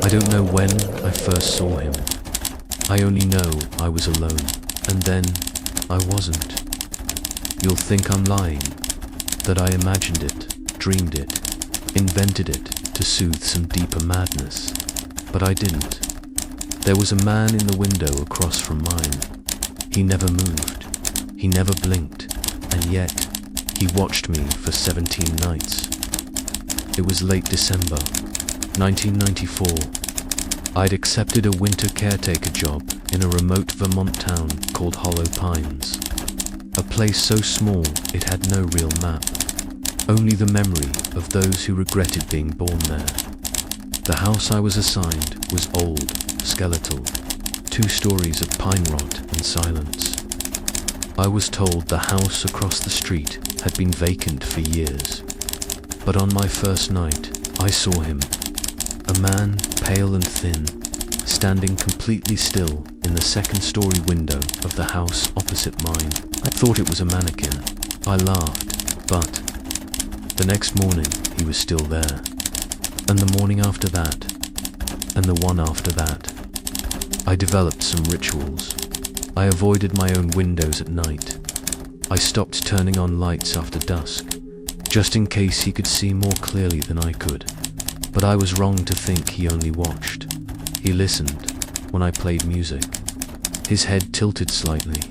I don't know when I first saw him. I only know I was alone, and then I wasn't. You'll think I'm lying, that I imagined it, dreamed it, invented it to soothe some deeper madness, but I didn't. There was a man in the window across from mine. He never moved, he never blinked, and yet he watched me for 17 nights. It was late December, 1994. I'd accepted a winter caretaker job in a remote Vermont town called Hollow Pines. A place so small it had no real map, only the memory of those who regretted being born there. The house I was assigned was old, skeletal, 2 stories of pine rot and silence. I was told the house across the street had been vacant for years, but on my first night I saw him. A man, pale and thin, standing completely still in the 2nd-story window of the house opposite mine. I thought it was a mannequin. I laughed, but the next morning he was still there. And the morning after that, and the one after that. I developed some rituals. I avoided my own windows at night. I stopped turning on lights after dusk, just in case he could see more clearly than I could. But I was wrong to think he only watched. He listened when I played music. His head tilted slightly.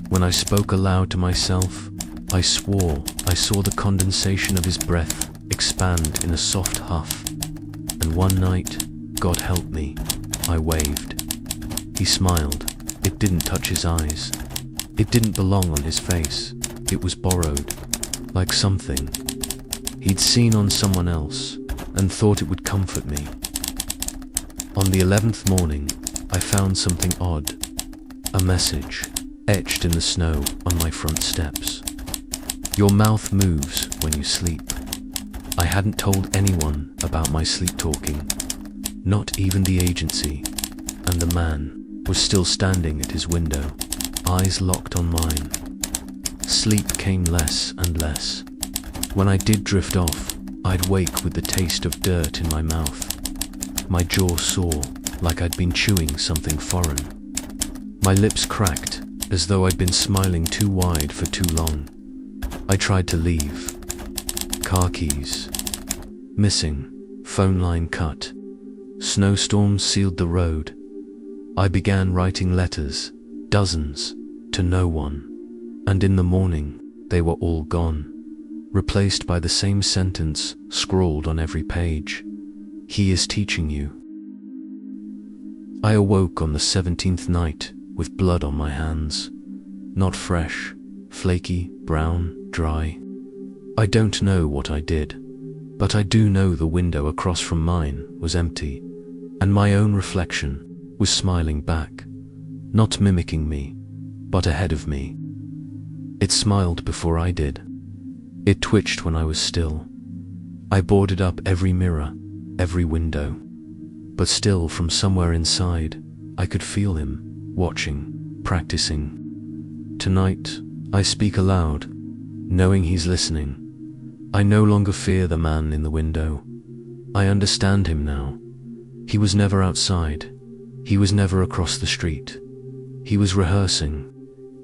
When I spoke aloud to myself, I swore I saw the condensation of his breath expand in a soft huff. And one night, God help me, I waved. He smiled. It didn't touch his eyes. It didn't belong on his face. It was borrowed, like something he'd seen on someone else and thought it would comfort me. On the 11th morning, I found something odd. A message, etched in the snow on my front steps. Your mouth moves when you sleep. I hadn't told anyone about my sleep talking, not even the agency, and the man was still standing at his window, eyes locked on mine. Sleep came less and less. When I did drift off, I'd wake with the taste of dirt in my mouth. My jaw sore, like I'd been chewing something foreign. My lips cracked, as though I'd been smiling too wide for too long. I tried to leave. Car keys missing, phone line cut. Snowstorms sealed the road. I began writing letters, dozens, to no one. And in the morning, they were all gone, replaced by the same sentence scrawled on every page. He is teaching you. I awoke on the 17th night with blood on my hands. Not fresh, flaky, brown, dry. I don't know what I did, but I do know the window across from mine was empty, and my own reflection was smiling back, not mimicking me, but ahead of me. It smiled before I did. It twitched when I was still. I boarded up every mirror, every window, but still from somewhere inside, I could feel him, watching, practicing. Tonight, I speak aloud, knowing he's listening. I no longer fear the man in the window. I understand him now. He was never outside. He was never across the street. He was rehearsing,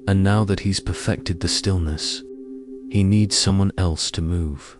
and now that he's perfected the stillness, he needs someone else to move.